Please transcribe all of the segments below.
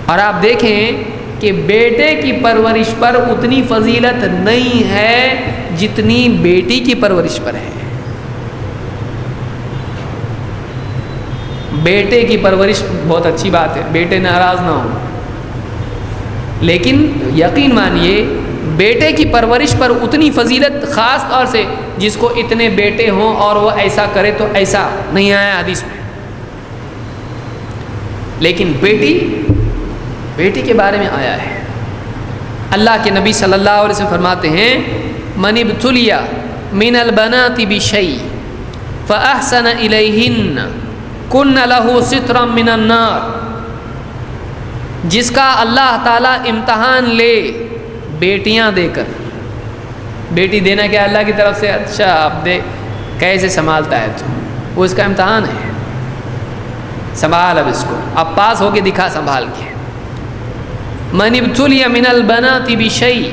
اور آپ دیکھیں کہ بیٹے کی پرورش پر اتنی فضیلت نہیں ہے جتنی بیٹی کی پرورش پر ہے۔ بیٹے کی پرورش بہت اچھی بات ہے، بیٹے ناراض نہ ہوں، لیکن یقین مانیے بیٹے کی پرورش پر اتنی فضیلت خاص طور سے جس کو اتنے بیٹے ہوں اور وہ ایسا کرے تو ایسا نہیں آیا حدیث میں، لیکن بیٹی کے بارے میں آیا ہے۔ اللہ کے نبی صلی اللہ علیہ وسلم فرماتے ہیں من ابتلی من البنات بشیء فاحسن الیہن کن لہ سترا من النار، جس کا اللہ تعالیٰ امتحان لے بیٹیاں دے کر، بیٹی دینا کیا اللہ کی طرف سے، اچھا اب دے کیسے سنبھالتا ہے تو وہ اس کا امتحان ہے، سنبھال اب اس کو، اب پاس ہو کے دکھا سنبھال کے۔ من ابتلی من البنات بشیء،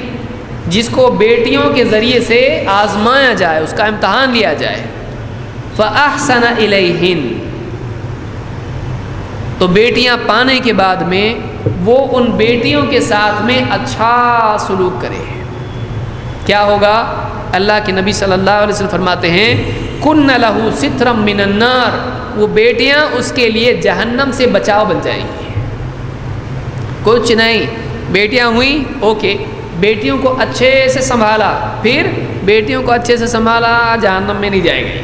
جس کو بیٹیوں کے ذریعے سے آزمایا جائے، اس کا امتحان لیا جائے، فاحسن الیہن، تو بیٹیاں پانے کے بعد میں وہ ان بیٹیوں کے ساتھ میں اچھا سلوک کرے، کیا ہوگا؟ اللہ کے نبی صلی اللہ علیہ وسلم فرماتے ہیں کن لہ سترا من النار، وہ بیٹیاں اس کے لیے جہنم سے بچاؤ بن جائیں گی۔ کچھ نہیں، بیٹیاں ہوئیں اوکے، بیٹیوں کو اچھے سے سنبھالا، پھر بیٹیوں کو اچھے سے سنبھالا، جہنم میں نہیں جائے گی۔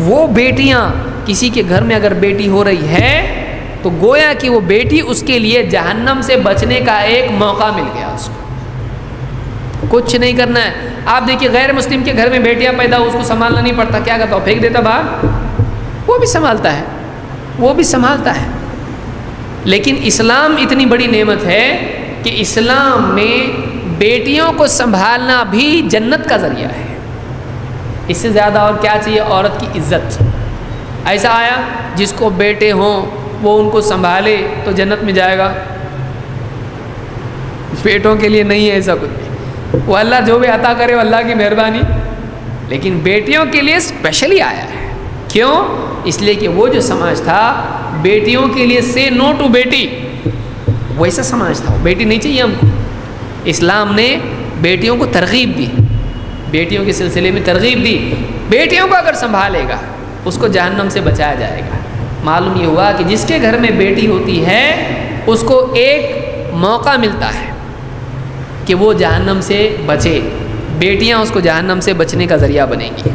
وہ بیٹیاں کسی کے گھر میں اگر بیٹی ہو رہی ہے تو گویا کہ وہ بیٹی اس کے لیے جہنم سے بچنے کا ایک موقع مل گیا، اس کو کچھ نہیں کرنا ہے۔ آپ دیکھیے غیر مسلم کے گھر میں بیٹیاں پیدا ہو، اس کو سنبھالنا نہیں پڑتا، کیا کرتا ہو؟ پھینک دیتا باہر، وہ بھی سنبھالتا ہے، وہ بھی سنبھالتا ہے۔ لیکن اسلام اتنی بڑی نعمت ہے کہ اسلام میں بیٹیوں کو سنبھالنا بھی جنت کا ذریعہ ہے۔ اس سے زیادہ اور کیا چاہیے عورت کی عزت؟ ایسا آیا جس کو بیٹے ہوں وہ ان کو سنبھالے تو جنت میں جائے گا؟ بیٹوں کے لیے نہیں ہے ایسا کچھ، وہ اللہ جو بھی عطا کرے وہ اللہ کی مہربانی، لیکن بیٹیوں کے لیے اسپیشلی آیا ہے۔ کیوں؟ اس لیے کہ وہ جو سماج تھا بیٹیوں کے لیے سے نو ٹو بیٹی، ویسا سماج تھا، بیٹی نہیں چاہیے ہم کو۔ اسلام نے بیٹیوں کو ترغیب دی، بیٹیوں کے سلسلے میں ترغیب دی، بیٹیوں کو اگر سنبھالے گا اس کو جہنم سے بچایا جائے گا۔ معلوم یہ ہوا کہ جس کے گھر میں بیٹی ہوتی ہے اس کو ایک موقع ملتا ہے کہ وہ جہنم سے بچے، بیٹیاں اس کو جہنم سے بچنے کا ذریعہ بنیں گی۔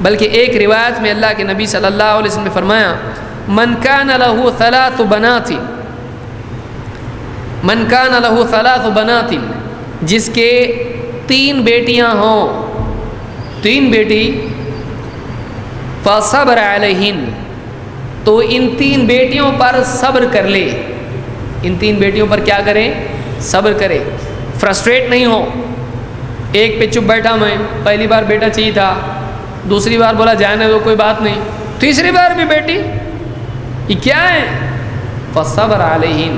بلکہ ایک روایت میں اللہ کے نبی صلی اللہ علیہ وسلم نے فرمایا من کان لہ ثلاث بنات، من کان لہ ثلاث بنات، جس کے 3 بیٹیاں ہوں، 3 بیٹی، فصبر علیہن، تو ان 3 بیٹیوں پر صبر کر لے، ان 3 بیٹیوں پر کیا کرے؟ صبر کرے، فرسٹریٹ نہیں ہو۔ ایک پہ چپ بیٹھا میں، پہلی بار بیٹا چاہیے تھا، دوسری بار بولا جانے دو کوئی بات نہیں، تیسری بار بھی بیٹی، یہ کیا ہے؟ فصبر علیہن،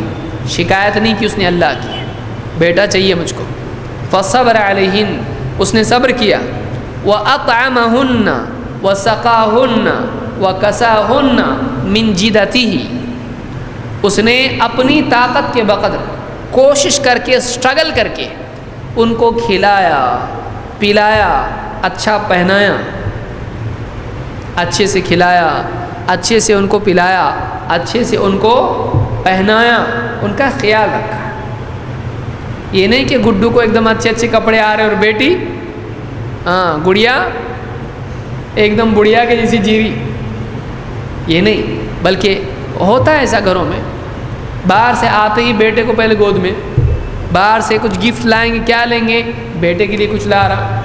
شکایت نہیں کی اس نے اللہ کی، بیٹا چاہیے مجھ کو، فصبر علیہن، اس نے صبر کیا، وَأَطْعَمَهُنَّ وَسَقَاهُنَّ وَكَسَاهُنَّ مِنْ جِدَتِهِ، اس نے اپنی طاقت کے بقدر کوشش کر کے، اسٹرگل کر کے ان کو کھلایا پلایا، اچھا پہنایا، اچھے سے کھلایا، اچھے سے ان کو پلایا، اچھے سے ان کو پہنایا، ان کا خیال رکھا۔ یہ نہیں کہ گڈو کو ایک دم اچھے اچھے کپڑے آ رہے اور بیٹی گڑیا ایک دم بڑھیا کے جیسی جیوی، یہ نہیں، بلکہ ہوتا ہے ایسا گھروں میں، باہر سے آتے ہی بیٹے کو پہلے گود میں، باہر سے کچھ گفٹ لائیں گے، کیا لیں گے؟ بیٹے کے لیے کچھ لا رہا،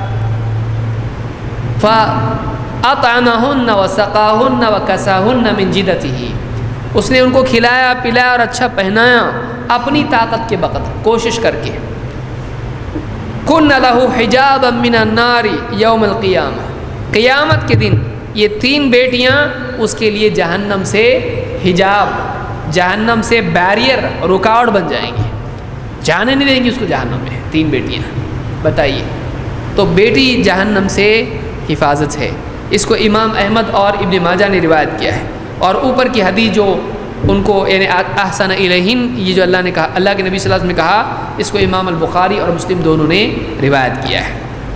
فَأَطْعَمَهُنَّ وَسَقَاهُنَّ وَكَسَاهُنَّ مِنْ جِدَتِهِ، اس نے ان کو کھلایا پلایا اور اچھا پہنایا اپنی طاقت کے بقدر، کوشش کر کے۔ كُنَّ لَهُ حِجَابًا مِنَ النَّارِ يَوْمَ الْقِيَامَةِ، قیامت کے دن یہ 3 بیٹیاں اس کے لیے جہنم سے حجاب، جہنم سے بیریئر، رکاوٹ بن جائیں گی، جانے نہیں دیں گی اس کو جہنم میں 3 بیٹیاں۔ بتائیے، تو بیٹی جہنم سے حفاظت ہے۔ اس کو امام احمد اور ابن ماجہ نے روایت کیا ہے، اور اوپر کی حدیث جو ان کو یعنی احسن الیہن، یہ جو اللہ نے کہا، اللہ کے نبی صلی اللہ علیہ وسلم نے کہا، اس کو امام البخاری اور مسلم دونوں نے روایت کیا ہے۔